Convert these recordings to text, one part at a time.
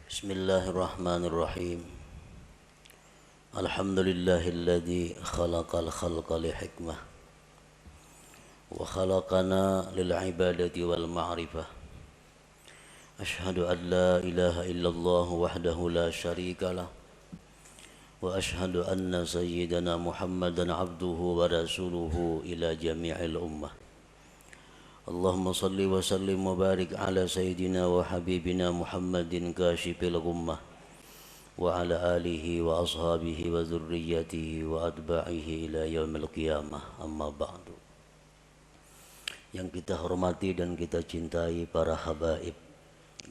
Bismillahirrahmanirrahim. Alhamdulillahilladzi khalaqal khalqa li hikmah wa khalaqana lil ibadati wal ma'rifah. Ashhadu an la ilaha illallah wahdahu la syarika lah wa ashhadu anna sayyidana Muhammadan abduhu wa rasuluhu ila jami'il ummah. Allahumma salli wa sallim wa barik ala sayyidina wa habibina Muhammadin kashifil ghummah wa ala alihi wa ashabihi wa dhurriyyatihi wa atba'ihi ila yaumil qiyamah, amma ba'du. Yang kita hormati dan kita cintai para habaib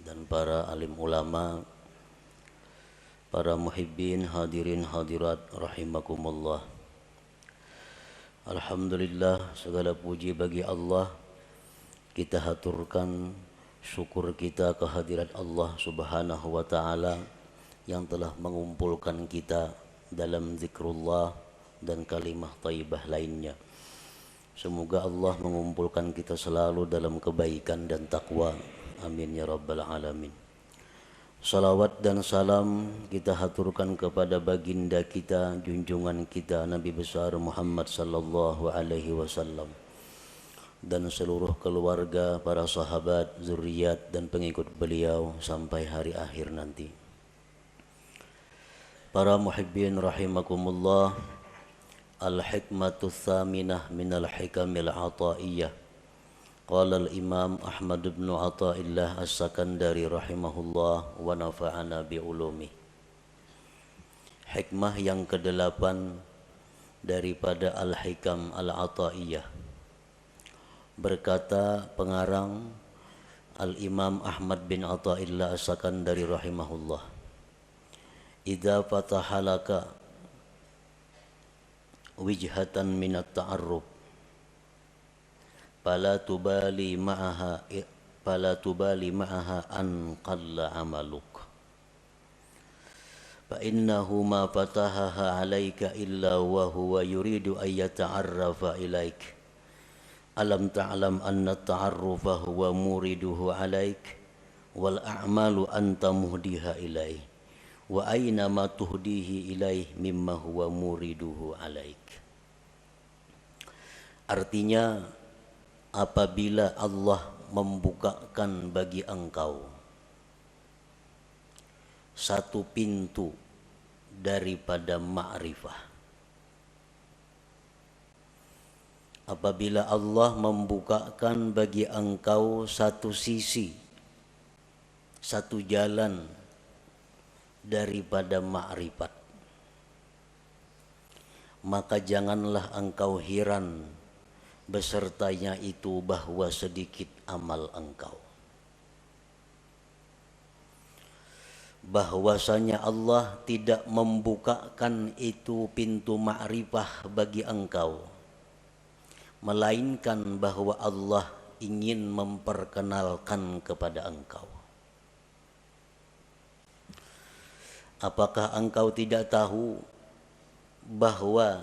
dan para alim ulama, para muhibbin, hadirin hadirat rahimakumullah. Alhamdulillah, segala puji bagi Allah. Kita haturkan syukur kita kehadirat Allah Subhanahu wa ta'ala yang telah mengumpulkan kita dalam zikrullah dan kalimah thayyibah lainnya. Semoga Allah mengumpulkan kita selalu dalam kebaikan dan takwa. Amin ya rabbal alamin. Salawat dan salam kita haturkan kepada baginda kita, junjungan kita Nabi besar Muhammad sallallahu alaihi wasallam, dan seluruh keluarga, para sahabat, zuriat dan pengikut beliau sampai hari akhir nanti. Para muhibbin rahimakumullah, al-hikmatu tsaminah minal hikamil ataiyah. Qala al-imam Ahmad bin Athaillah as-Sakandari rahimahullah wa nafa'ana bi ulumi. Hikmah yang ke-8 daripada al-hikam al-ataiyah. Berkata pengarang Al-Imam Ahmad bin Athaillah as-Sakandari rahimahullah, idza fatahalaka wijhatan minat ta'arruf fala tubali ma'aha an qalla amaluk fa innahu ma fatahaha alayka illa wa huwa yuridu an yata'arrafa ilaik. Alam ta'lam anna ta'arrufa huwa muriduhu alaik wal a'malu anta muhdiha ilaih wa aina ma tuhdihi ilaih mimma huwa muriduhu alaik. Artinya, apabila Allah membukakan bagi engkau satu pintu daripada ma'rifah, apabila Allah membukakan bagi engkau satu sisi, satu jalan daripada ma'rifat, maka janganlah engkau heran besertanya itu bahwa sedikit amal engkau. Bahwasanya Allah tidak membukakan itu pintu ma'rifah bagi engkau, melainkan bahwa Allah ingin memperkenalkan kepada engkau. Apakah engkau tidak tahu bahwa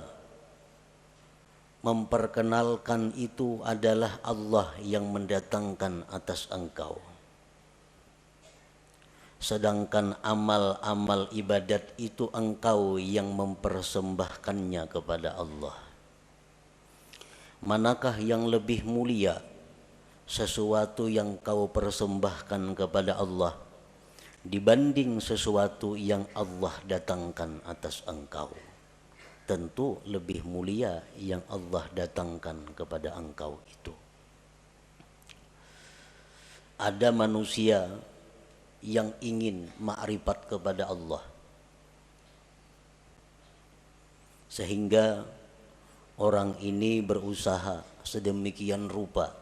memperkenalkan itu adalah Allah yang mendatangkan atas engkau, sedangkan amal-amal ibadat itu engkau yang mempersembahkannya kepada Allah? Manakah yang lebih mulia, sesuatu yang kau persembahkan kepada Allah dibanding sesuatu yang Allah datangkan atas engkau? Tentu lebih mulia yang Allah datangkan kepada engkau itu. Ada manusia yang ingin ma'rifat kepada Allah, sehingga orang ini berusaha sedemikian rupa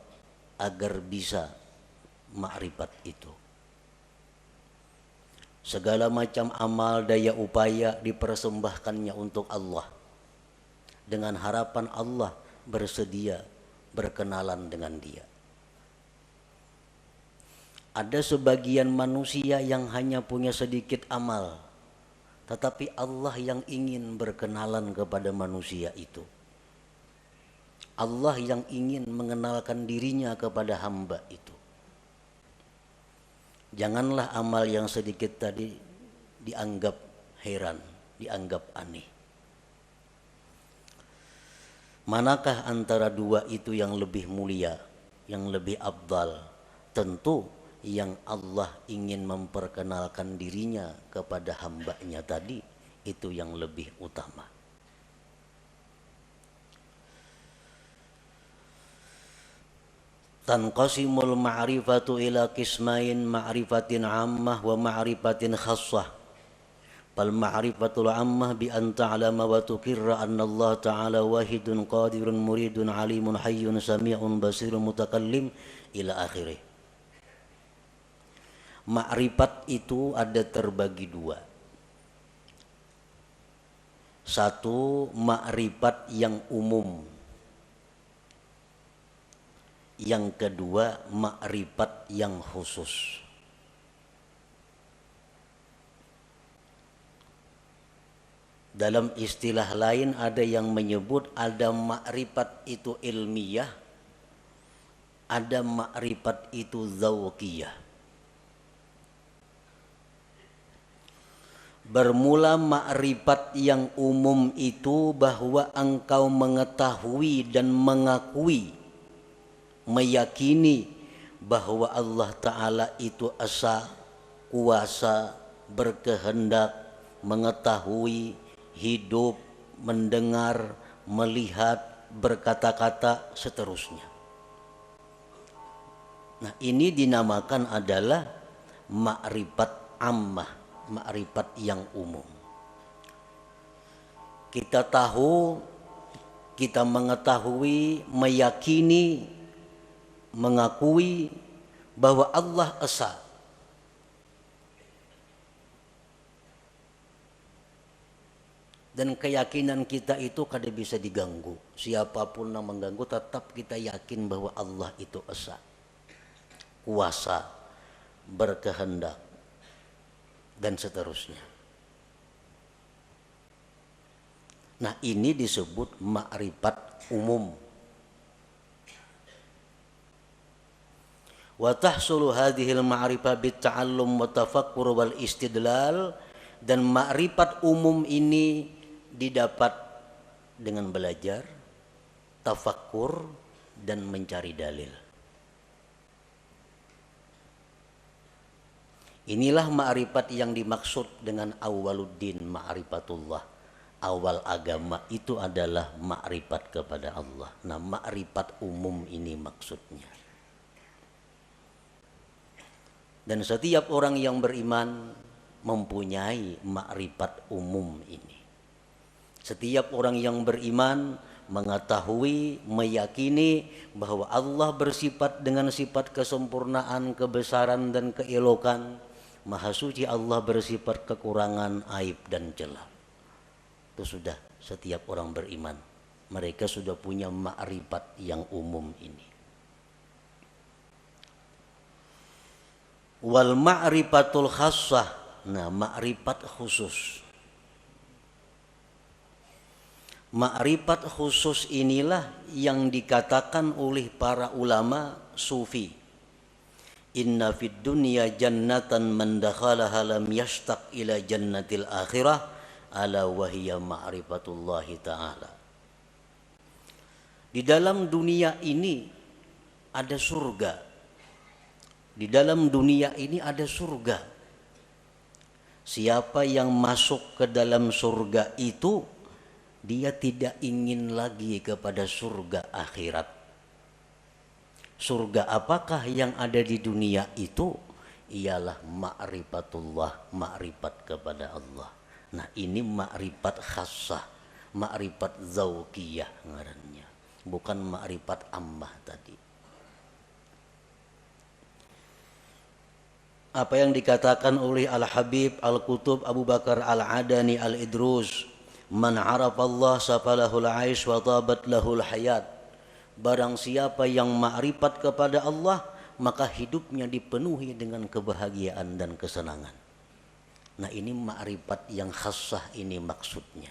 agar bisa ma'rifat itu. Segala macam amal daya upaya dipersembahkannya untuk Allah, dengan harapan Allah bersedia berkenalan dengan dia. Ada sebagian manusia yang hanya punya sedikit amal, tetapi Allah yang ingin berkenalan kepada manusia itu. Allah yang ingin mengenalkan dirinya kepada hamba itu. Janganlah amal yang sedikit tadi dianggap heran, dianggap aneh. Manakah antara dua itu yang lebih mulia, yang lebih afdal? Tentu yang Allah ingin memperkenalkan dirinya kepada hambanya tadi, itu yang lebih utama. Tanqasimul ma'rifatu ila qismain ma'rifatin ammah wa ma'rifatin khassah. Fal ma'rifatul ammah bi an ta'lama wa tuqirra anna Allah ta'ala wahidun qadirun muridun alimun hayyun sami'un basirun mutakallim ila akhirih. Ma'rifat itu ada terbagi dua. Satu, ma'rifat yang umum. Yang kedua, ma'rifat yang khusus. Dalam istilah lain ada yang menyebut ada ma'rifat itu ilmiah, ada ma'rifat itu dzauqiyah. Bermula ma'rifat yang umum itu bahwa engkau mengetahui dan mengakui, meyakini bahwa Allah Ta'ala itu esa, kuasa, berkehendak, mengetahui, hidup, mendengar, melihat, berkata-kata, seterusnya. Nah, ini dinamakan adalah ma'rifat ammah, ma'rifat yang umum. Kita tahu, kita mengetahui, meyakini, mengakui bahwa Allah esa. Dan keyakinan kita itu kada bisa diganggu. Siapapun yang mengganggu tetap kita yakin bahwa Allah itu esa, kuasa, berkehendak, dan seterusnya. Nah, ini disebut ma'rifat umum. Wa tahsulu hadhil ma'rifah bitta'allum wa tafakkur wal istidlal, dan ma'rifat umum ini didapat dengan belajar, tafakkur, dan mencari dalil. Inilah ma'rifat yang dimaksud dengan awwaluddin ma'rifatullah. Awal agama itu adalah ma'rifat kepada Allah. Nah, ma'rifat umum ini maksudnya. Dan setiap orang yang beriman mempunyai ma'rifat umum ini. Setiap orang yang beriman mengetahui, meyakini bahwa Allah bersifat dengan sifat kesempurnaan, kebesaran, dan keelokan. Maha suci Allah bersifat kekurangan, aib, dan celah. Itu sudah setiap orang beriman. Mereka sudah punya ma'rifat yang umum ini. Wal ma'rifatul khassah. Nah, ma'rifat khusus. Ma'rifat khusus inilah yang dikatakan oleh para ulama sufi. Inna fid dunya jannatan man dakhalaha lam yashtaq ila jannatil akhirah ala wahiyya ma'rifatullahi ta'ala. Di dalam dunia ini ada surga. Di dalam dunia ini ada surga. Siapa yang masuk ke dalam surga itu, dia tidak ingin lagi kepada surga akhirat. Surga apakah yang ada di dunia itu? Ialah ma'rifatullah, ma'rifat kepada Allah. Nah, ini ma'rifat khassah, ma'rifat dzauqiyah ngarannya, bukan ma'rifat ammah tadi. Apa yang dikatakan oleh Al-Habib Al-Qutub Abu Bakar Al-Adani Al-Idrus, man arafallah safalahul aish wa tabat lahul hayat. Barang siapa yang ma'rifat kepada Allah, maka hidupnya dipenuhi dengan kebahagiaan dan kesenangan. Nah, ini ma'rifat yang khassah ini maksudnya.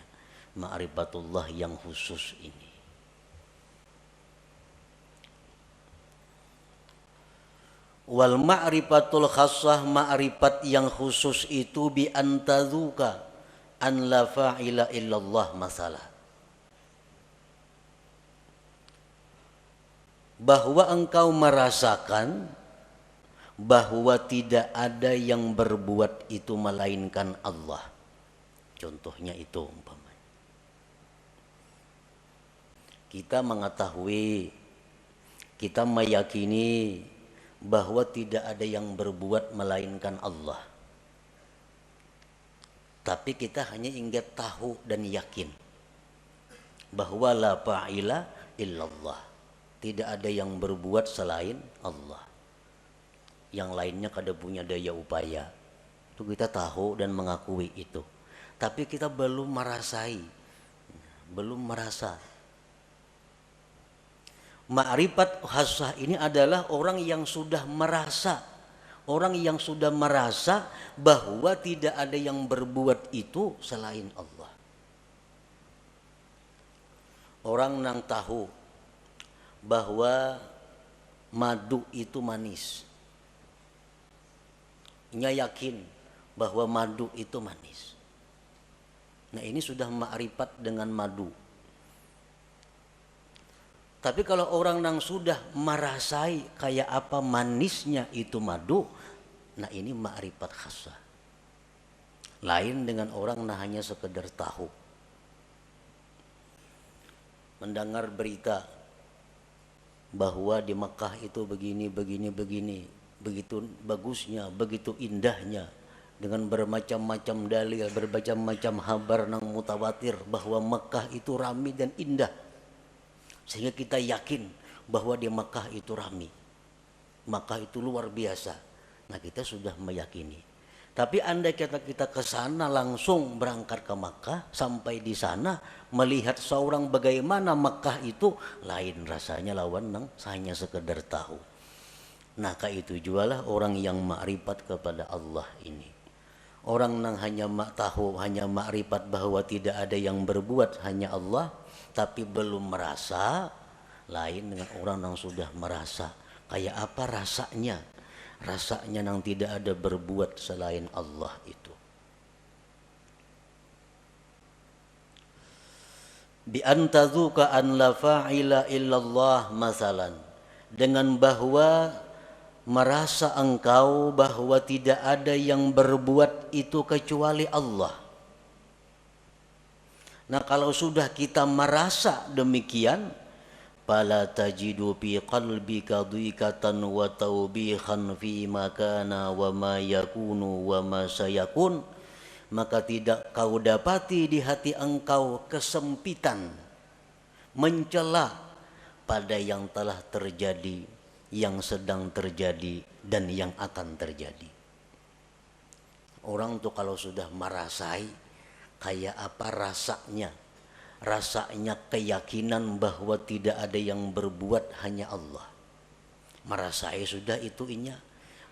Ma'rifatullah yang khusus ini. Wal ma'rifatul khassah, ma'rifat yang khusus itu bi antazuka an la fa'ila illallah masalah. Bahwa engkau merasakan bahwa tidak ada yang berbuat itu melainkan Allah. Contohnya itu umpamanya. Kita mengetahui, kita meyakini bahwa tidak ada yang berbuat melainkan Allah. Tapi kita hanya ingin tahu dan yakin bahwa la fa'ila illallah. Tidak ada yang berbuat selain Allah. Yang lainnya kada punya daya upaya. Itu kita tahu dan mengakui itu. Tapi kita belum merasai, belum merasa. Ma'rifat khassah ini adalah orang yang sudah merasa. Orang yang sudah merasa bahwa tidak ada yang berbuat itu selain Allah. Orang yang tahu bahwa madu itu manis. Nya yakin bahwa madu itu manis. Nah ini sudah ma'rifat dengan madu. Tapi kalau orang yang sudah merasai kayak apa manisnya itu madu, nah ini ma'rifat khassah. Lain dengan orang yang hanya sekedar tahu. Mendengar berita bahwa di Mekah itu begini, begitu bagusnya, begitu indahnya, dengan bermacam-macam dalil, bermacam-macam kabar yang mutawatir bahwa Mekah itu ramai dan indah. Sehingga kita yakin bahwa di Makkah itu ramai. Makkah itu luar biasa. Nah kita sudah meyakini. Tapi andai kita ke sana langsung berangkat ke Makkah, sampai di sana melihat seorang bagaimana Makkah itu, lain rasanya lawan nang hanya sekedar tahu. Nah itu jualah orang yang ma'rifat kepada Allah ini. Orang yang hanya tahu, hanya ma'rifat bahwa tidak ada yang berbuat hanya Allah, tapi belum merasa, lain dengan orang yang sudah merasa. Kayak apa rasanya? Rasanya yang tidak ada berbuat selain Allah itu. Bi antazuka an la fa'ila illallah masalan. Dengan bahwa merasa engkau bahwa tidak ada yang berbuat itu kecuali Allah. Nah kalau sudah kita merasa demikian, fala tajidu fi qalbika dhiqatan wa tawbihan fi ma kana wa ma yakunu wa ma sayakun, maka tidak kau dapati di hati engkau kesempitan, mencela pada yang telah terjadi, yang sedang terjadi, dan yang akan terjadi. Orang tuh kalau sudah merasai kayak apa rasanya? Rasanya keyakinan bahwa tidak ada yang berbuat hanya Allah. Merasai sudah itunya.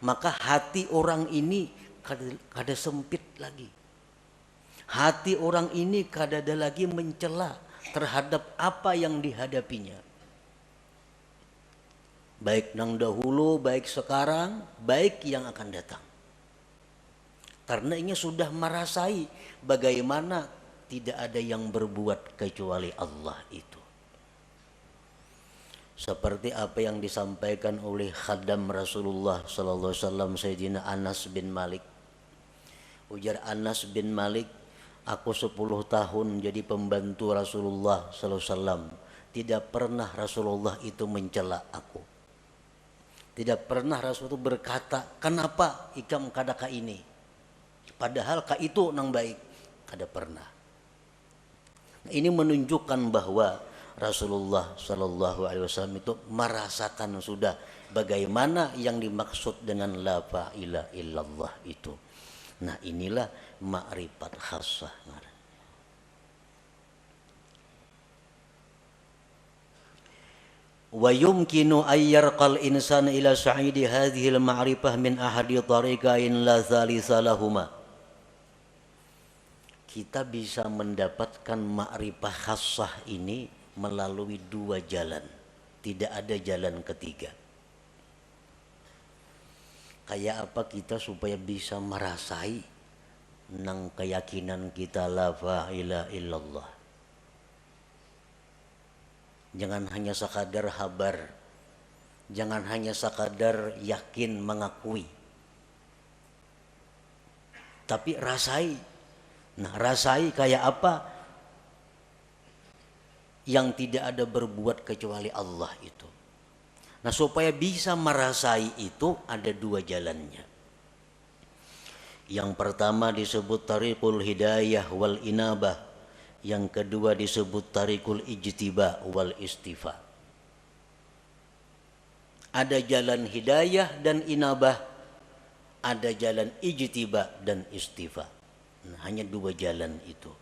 Maka hati orang ini kada sempit lagi. Hati orang ini kada ada lagi mencela terhadap apa yang dihadapinya. Baik nang dahulu, baik sekarang, baik yang akan datang. Karena ini sudah merasai bagaimana tidak ada yang berbuat kecuali Allah itu. Seperti apa yang disampaikan oleh khadam Rasulullah sallallahu alaihi wasallam Sayyidina Anas bin Malik. Ujar Anas bin Malik, aku 10 tahun jadi pembantu Rasulullah sallallahu alaihi wasallam. Tidak pernah Rasulullah itu mencela aku. Tidak pernah Rasulullah itu berkata, kenapa ikam kadaka ini? Padahal ka itu nang baik, kada pernah. Ini menunjukkan bahwa Rasulullah Shallallahu Alaihi Wasallam itu merasakan sudah bagaimana yang dimaksud dengan la ilaha illallah itu. Nah inilah ma'rifat khassah. Wa yumkinu ayyarqal insan ila sa'idi hadhihi al-ma'rifah min ahadi tariqain la thalitha lahuma. Kita bisa mendapatkan ma'rifah khassah ini melalui 2 jalan. Tidak ada jalan ketiga. kayak apa kita supaya bisa merasai nang keyakinan kita la ilaha illallah. Jangan hanya sekadar habar, jangan hanya sekadar yakin mengakui, tapi rasai. Nah, rasai kayak apa? Yang tidak ada berbuat kecuali Allah itu. Nah, supaya bisa merasai itu ada dua jalannya. Yang pertama disebut tariqul hidayah wal inabah. Yang kedua disebut tariqul ijtiba wal istifa. Ada jalan hidayah dan inabah, ada jalan ijtiba dan istifa. Nah, hanya dua jalan itu.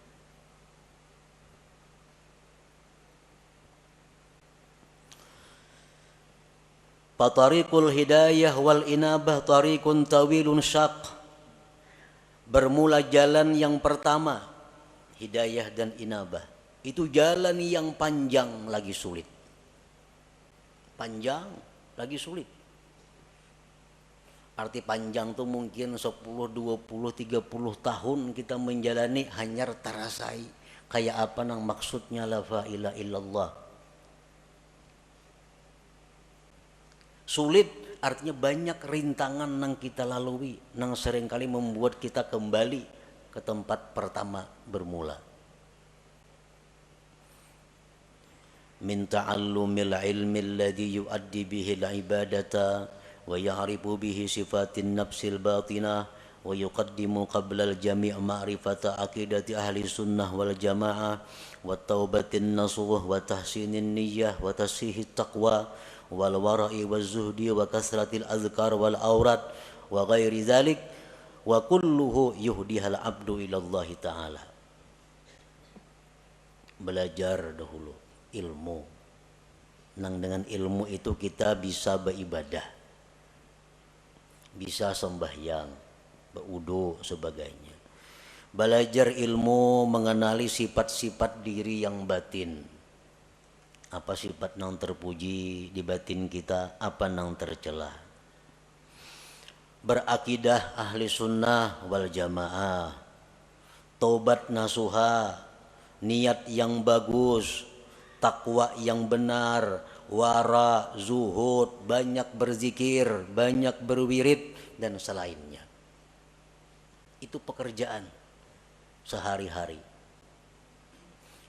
Fatariqul hidayah wal inabah tariqun tawilun syaq. Bermula jalan yang pertama, hidayah dan inabah. Itu jalan yang panjang lagi sulit. Panjang lagi sulit. Arti panjang tuh mungkin 10, 20, 30 tahun kita menjalani hanya terasai. Kayak apa nang maksudnya la ilaha illallah. Sulit artinya banyak rintangan yang kita lalui, yang seringkali membuat kita kembali ke tempat pertama bermula. Min ta'allumil ilmi alladhi yuaddi bihi al-ibadata wa ya'rifu bihi sifatin nafsil batinah wa yuqaddimu qabla al-jami' ma'rifata aqidati ahli sunnah wal jamaah wa taubatin nasuh wa tahsinin niyyah wa tasihit taqwa wal wara'i wal zuhdi wa kasratil azkar wal aurat wa ghairi dzalik wa kulluhu yuhdihal abdu ilallahi ta'ala. Belajar dahulu ilmu, nang dengan ilmu itu kita bisa beribadah, bisa sembahyang, berwudu sebagainya. Belajar ilmu mengenali sifat-sifat diri yang batin. Apa sifat yang terpuji di batin kita, apa yang tercela. Berakidah ahli sunnah wal jamaah, taubat nasuha, niat yang bagus, takwa yang benar, wara, zuhud, banyak berzikir, banyak berwirid dan selainnya. Itu pekerjaan sehari-hari.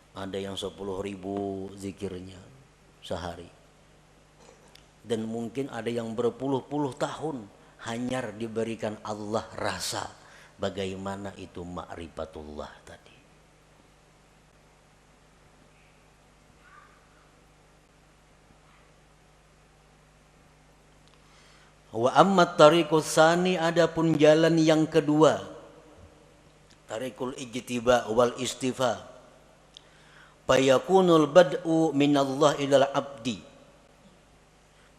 Ada yang 10.000 zikirnya sehari. Dan mungkin ada yang berpuluh-puluh tahun hanya diberikan Allah rasa bagaimana itu ma'rifatullah tadi. Wa ammat tariqus tsani, adapun jalan yang kedua, tariqul ijtiba wal istifa. Fayakunul bad'u minallah ilal abdi.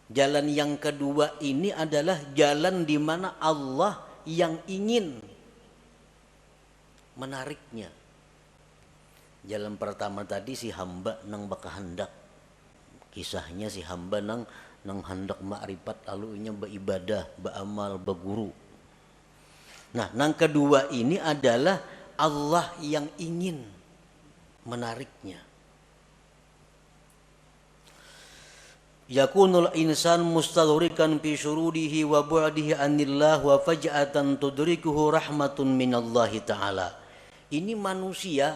Jalan yang kedua ini adalah jalan di mana Allah yang ingin menariknya. Jalan pertama tadi si hamba nang bakahandak. Kisahnya si hamba nang hendak ma'rifat lalu nya beribadah, beramal, berguru. Nah, nang kedua ini adalah Allah yang ingin menariknya. Yakunul insan mustaghrikan fi syurudihi wa bu'dihi anillah wa faj'atan tudrikuhu rahmatun minallahi ta'ala. Ini manusia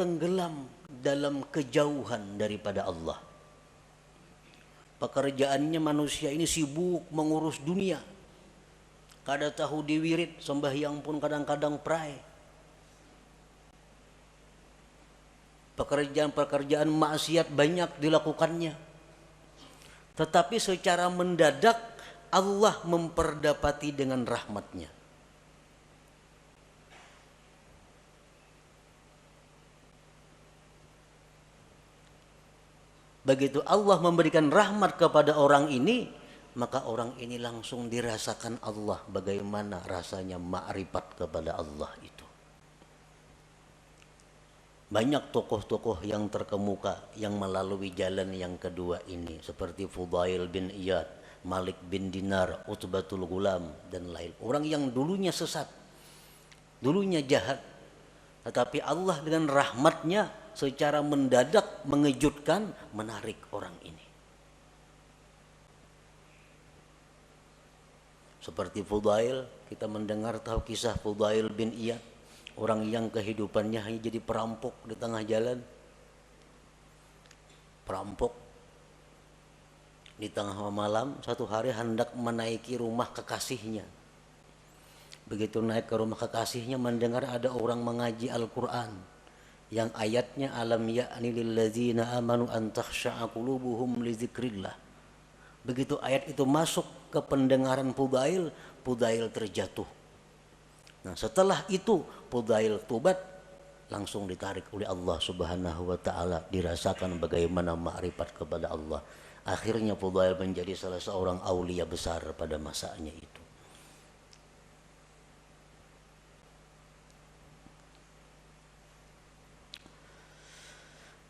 tenggelam dalam kejauhan daripada Allah. Pekerjaannya manusia ini sibuk mengurus dunia. Kada tahu diwirid, sembahyang pun kadang-kadang pray. Pekerjaan-pekerjaan maksiat banyak dilakukannya. Tetapi secara mendadak Allah memperdapati dengan rahmatnya. Begitu Allah memberikan rahmat kepada orang ini, maka orang ini langsung dirasakan Allah bagaimana rasanya ma'rifat kepada Allah itu. Banyak tokoh-tokoh yang terkemuka yang melalui jalan yang kedua ini, seperti Fudail bin Iyad, Malik bin Dinar, Utbatul Gulam dan lain. Orang yang dulunya sesat, dulunya jahat, tetapi Allah dengan rahmatnya secara mendadak mengejutkan, menarik orang ini. Seperti Fudail, kita mendengar tahu kisah Fudail bin Iyad, orang yang kehidupannya hanya jadi perampok di tengah jalan. Perampok di tengah malam satu hari hendak menaiki rumah kekasihnya. Begitu naik ke rumah kekasihnya, mendengar ada orang mengaji Al-Quran yang ayatnya alam ya'ni lilladzina amanu an takhsha'a qulubuhum li dzikrillah. Begitu ayat itu masuk ke pendengaran Fudail, Fudail terjatuh. Nah, setelah itu Fudail tobat, langsung ditarik oleh Allah Subhanahu wa taala, dirasakan bagaimana makrifat kepada Allah. Akhirnya Fudail menjadi salah seorang aulia besar pada masanya itu.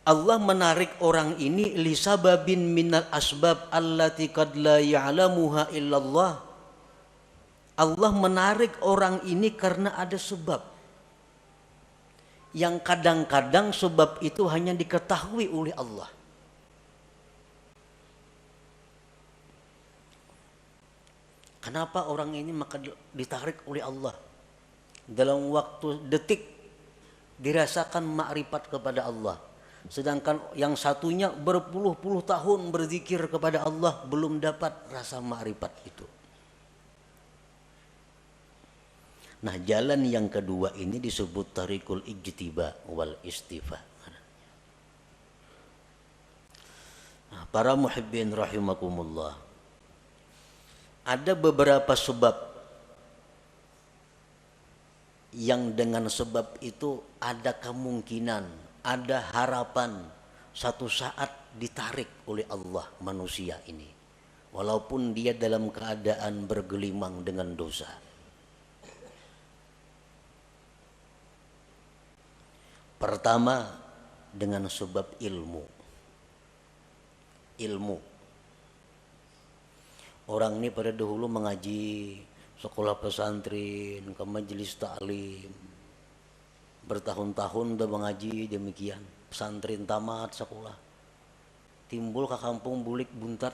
Allah menarik orang ini lisababin minal asbab allati qad la ya'lamuha illallah. Allah menarik orang ini karena ada sebab yang kadang-kadang sebab itu hanya diketahui oleh Allah. Kenapa orang ini maka ditarik oleh Allah? Dalam waktu detik dirasakan makrifat kepada Allah. Sedangkan yang satunya berpuluh-puluh tahun berzikir kepada Allah belum dapat rasa makrifat itu. Nah, jalan yang kedua ini disebut tarikul ijtiba wal istifa. Nah, para muhibbin rahimakumullah, ada beberapa sebab yang dengan sebab itu ada kemungkinan, ada harapan satu saat ditarik oleh Allah manusia ini, walaupun dia dalam keadaan bergelimang dengan dosa. Pertama, dengan sebab ilmu. Ilmu. Orang ini pada dahulu mengaji, sekolah pesantren, ke majelis taklim, bertahun-tahun udah mengaji demikian, pesantren tamat sekolah, timbul ke kampung bulik buntat,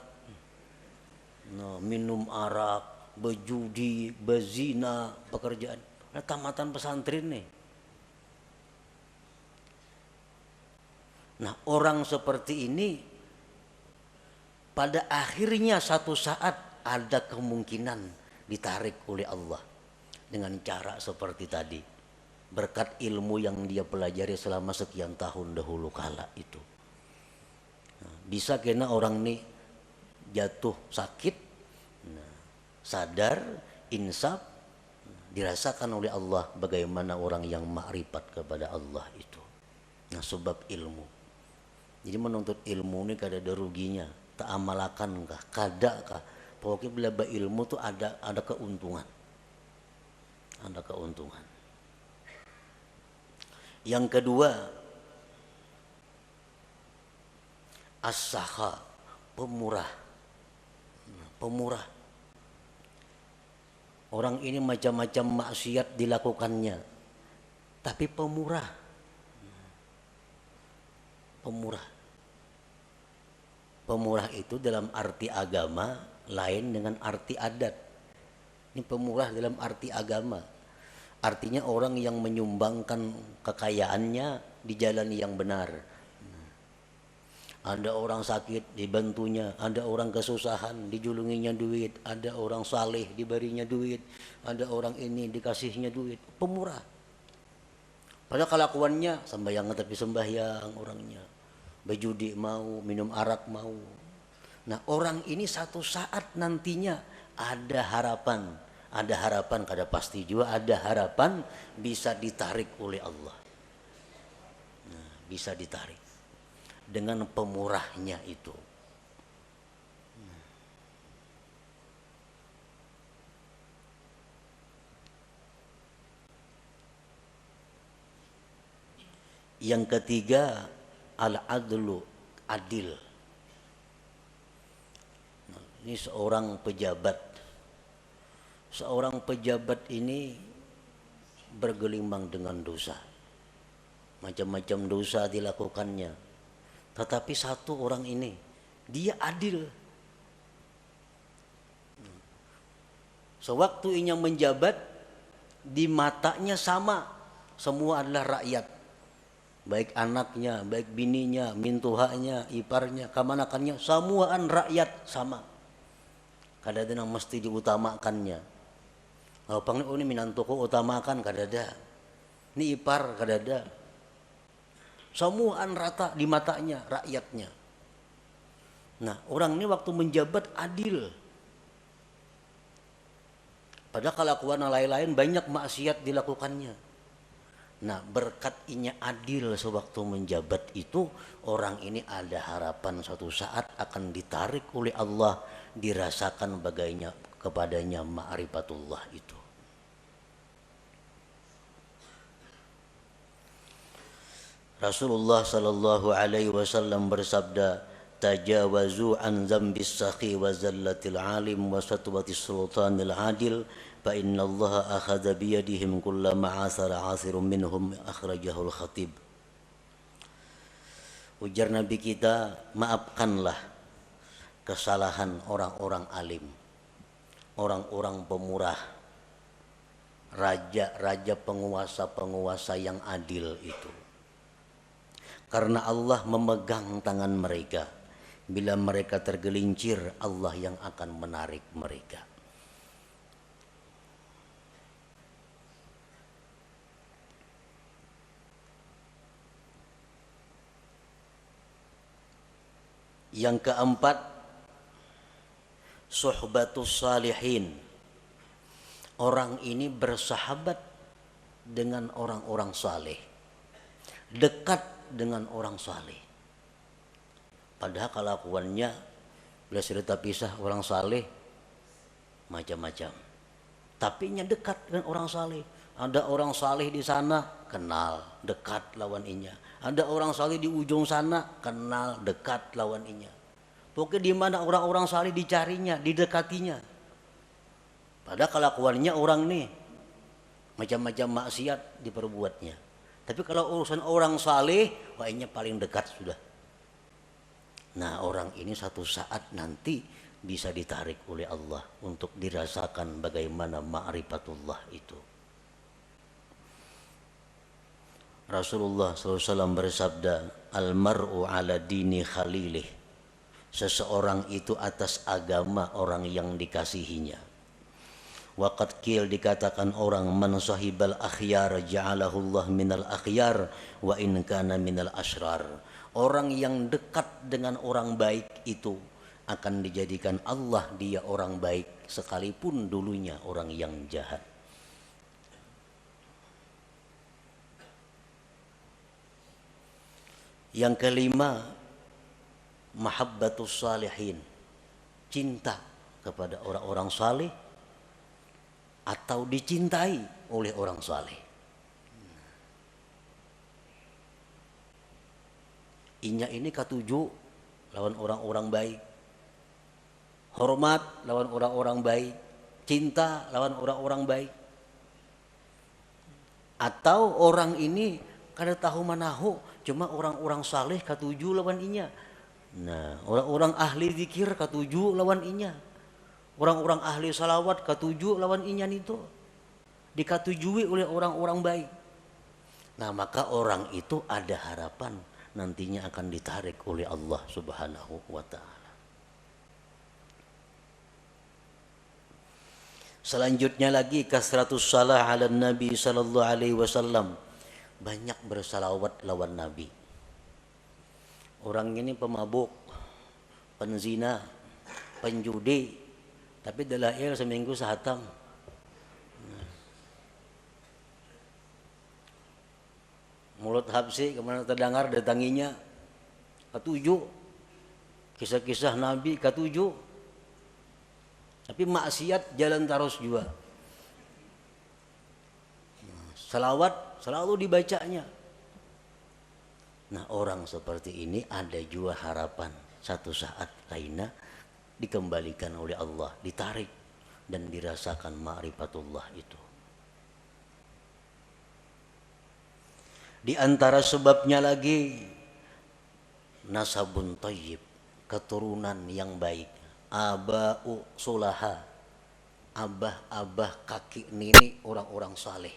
nah, minum arak, berjudi, berzina, pekerjaan. Nah, tamatan pesantren nih. Nah, orang seperti ini pada akhirnya satu saat ada kemungkinan ditarik oleh Allah dengan cara seperti tadi, berkat ilmu yang dia pelajari selama sekian tahun dahulu kala itu. Nah, bisa kena orang ini jatuh sakit, nah, sadar, insaf, dirasakan oleh Allah bagaimana orang yang makrifat kepada Allah itu. Nah, sebab ilmu. Jadi menuntut ilmu ini kada ada ruginya, tak amalakan kah, kada kah. Pokoknya bila ilmu tuh ada keuntungan. Ada keuntungan. Yang kedua, as-sakha, pemurah. Pemurah. Orang ini macam-macam maksiat dilakukannya, tapi pemurah. Pemurah. Pemurah itu dalam arti agama lain dengan arti adat. Ini pemurah dalam arti agama. Artinya orang yang menyumbangkan kekayaannya di jalan yang benar. Ada orang sakit dibantunya, ada orang kesusahan dijulunginya duit, ada orang saleh diberinya duit, ada orang ini dikasihnya duit. Pemurah. Padahal kelakuannya sembahyang tapi sembahyang orangnya. Berjudi mau, minum arak mau. Nah, orang ini satu saat nantinya ada harapan kada pasti juga, ada harapan bisa ditarik oleh Allah. Nah, bisa ditarik dengan pemurahnya itu. Yang ketiga, al-adlu, adil. Ini seorang pejabat. Seorang pejabat ini bergelimang dengan dosa. Macam-macam dosa dilakukannya. Tetapi satu orang ini, dia adil. Sewaktu ia menjabat, di matanya sama, semua adalah rakyat. Baik anaknya, baik bininya, mintuhanya, iparnya, kamanakannya, semuaan rakyat sama. Kadang-kadang mesti diutamakannya. Kalau panggil ini minantuku utamakan kadada. Ini ipar kadada. Semuaan rata di matanya rakyatnya. Nah, orang ini waktu menjabat adil. Padahal kelakuan lain-lain banyak maksiat dilakukannya. Nah, berkat inya adil sewaktu menjabat itu, orang ini ada harapan suatu saat akan ditarik oleh Allah, dirasakan bagainya kepadanya ma'rifatullah itu. Rasulullah sallallahu alaihi wasallam bersabda, tajawazu an dzambis sakhi wa zallatil alim wa satwatis sultanil adil fa innallaha akhadha bi yadihim kullama asara asirun minhum, akhrajahul khatib. Ujar Nabi kita, maafkanlah kesalahan orang-orang alim, orang-orang pemurah, raja-raja, penguasa-penguasa yang adil itu. Karena Allah memegang tangan mereka. Bila mereka tergelincir, Allah yang akan menarik mereka. Yang keempat, suhbatus salihin. Orang ini bersahabat dengan orang-orang saleh, dekat dengan orang saleh. Padahal kelakuannya bila cerita pisah orang saleh macam-macam. Tapi nya dekat dengan orang saleh. Ada orang saleh di sana, kenal, dekat lawan inya. Ada orang saleh di ujung sana, kenal, dekat lawan inya. Pokoknya di mana orang-orang saleh dicarinya, didekatinya. Padahal kelakuannya orang nih macam-macam maksiat diperbuatnya. Tapi kalau urusan orang saleh, wahnya paling dekat sudah. Nah, orang ini satu saat nanti bisa ditarik oleh Allah untuk dirasakan bagaimana ma'rifatullah itu. Rasulullah SAW bersabda, al-mar'u ala dini khalilih. Seseorang itu atas agama orang yang dikasihinya. Waqad qil, dikatakan orang, man sahibal akhyar ja'alahu Allah minal akhyar wa in kana minal asrar. Orang yang dekat dengan orang baik itu akan dijadikan Allah dia orang baik sekalipun dulunya orang yang jahat. Yang kelima, mahabbatus salihin. Cinta kepada orang-orang saleh atau dicintai oleh orang saleh. Inya ini katuju lawan orang-orang baik, hormat lawan orang-orang baik, cinta lawan orang-orang baik. Atau orang ini kada tahu manahu, cuma orang-orang saleh katuju lawan inya. Nah, orang-orang ahli zikir katuju lawan inya. Orang-orang ahli salawat katuju lawan inyan itu, dikatujui oleh orang-orang baik. Nah, maka orang itu ada harapan nantinya akan ditarik oleh Allah Subhanahu wa ta'ala. Selanjutnya lagi, kasratus salah ala Nabi sallallahu alaihi wasallam. Banyak bersalawat lawan Nabi. Orang ini pemabuk, penzina, penjudi, tapi dalail seminggu sehatam. Mulut habsi kemana terdengar datanginya ketujuh. Kisah-kisah Nabi ketujuh. Tapi maksiat jalan terus juga. Salawat selalu dibacanya. Nah, orang seperti ini ada juga harapan satu saat kaina dikembalikan oleh Allah, ditarik dan dirasakan ma'rifatullah itu. Di antara sebabnya lagi nasabun thayyib, keturunan yang baik. Aba'u sulaha, abah-abah kakek nenek orang-orang saleh.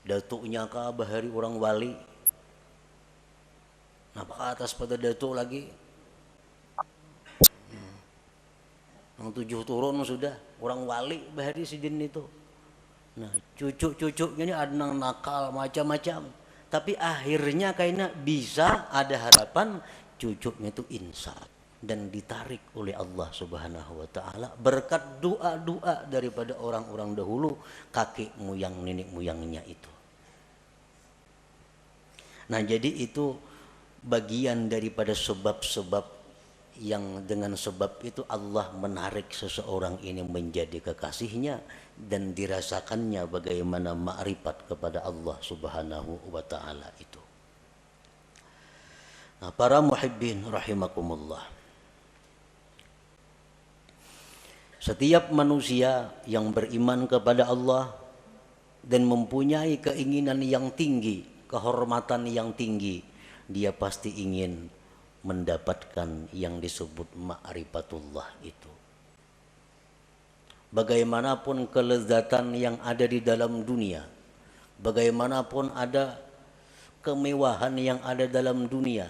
Datuknya ke abah hari orang wali. Nah, ke atas pada datuk lagi. Yang 7 turun sudah orang wali bahari sidin itu. Nah, cucu-cucunya ini ada yang nakal macam-macam. Tapi akhirnya kayaknya bisa ada harapan cucunya itu insaf dan ditarik oleh Allah Subhanahu wa taala berkat doa-doa daripada orang-orang dahulu, kakek moyang nenek moyangnya itu. Nah, jadi itu bagian daripada sebab-sebab yang dengan sebab itu Allah menarik seseorang ini menjadi kekasihnya dan dirasakannya bagaimana ma'rifat kepada Allah Subhanahu wa taala itu. Nah, para muhibbin rahimakumullah. Setiap manusia yang beriman kepada Allah dan mempunyai keinginan yang tinggi, kehormatan yang tinggi, dia pasti ingin mendapatkan yang disebut ma'rifatullah itu. Bagaimanapun kelezatan yang ada di dalam dunia, bagaimanapun ada kemewahan yang ada dalam dunia,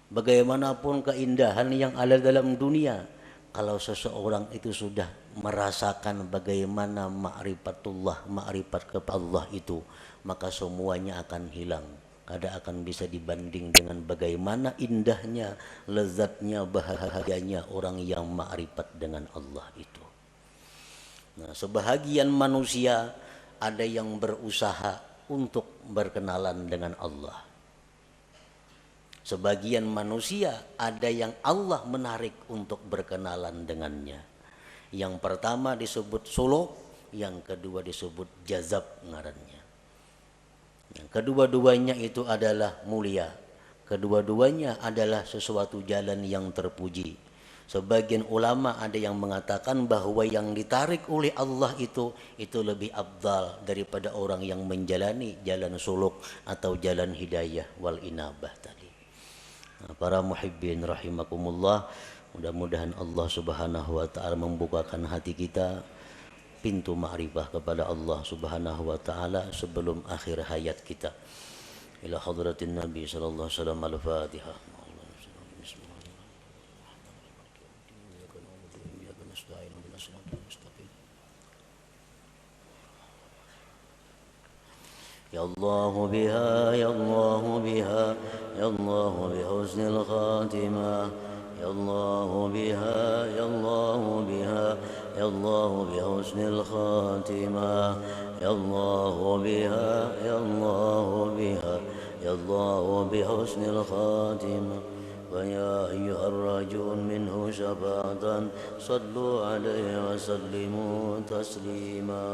bagaimanapun keindahan yang ada dalam dunia, kalau seseorang itu sudah merasakan bagaimana ma'rifatullah, ma'rifat kepada Allah itu, maka semuanya akan hilang. Kada akan bisa dibanding dengan bagaimana indahnya, lezatnya, bahagianya orang yang ma'rifat dengan Allah itu. Nah, sebahagian manusia ada yang berusaha untuk berkenalan dengan Allah. Sebagian manusia ada yang Allah menarik untuk berkenalan dengannya. Yang pertama disebut suluk, yang kedua disebut jazab ngarannya. Kedua-duanya itu adalah mulia. Kedua-duanya adalah sesuatu jalan yang terpuji. Sebagian ulama ada yang mengatakan bahwa yang ditarik oleh Allah itu lebih afdal daripada orang yang menjalani jalan suluk atau jalan hidayah wal inabah tadi. Nah, para muhibbin rahimakumullah, mudah-mudahan Allah Subhanahu wa taala membukakan hati kita pintu ma'rifah kepada Allah Subhanahu wa taala sebelum akhir hayat kita. Ila hadratin Nabi sallallahu alaihi wasallam, al-Fatihah. Ya Allah biha, ya Allah biha, ya Allah bihusnil khatimah. Ya Allah biha, ya Allah biha, ya Allah bihusnil khatimah. Ya Allah biha, ya Allah biha, ya Allah bihusnil khatimah. ويا أيها الراجون منه شفاعة صلوا عليه وسلموا تسليما.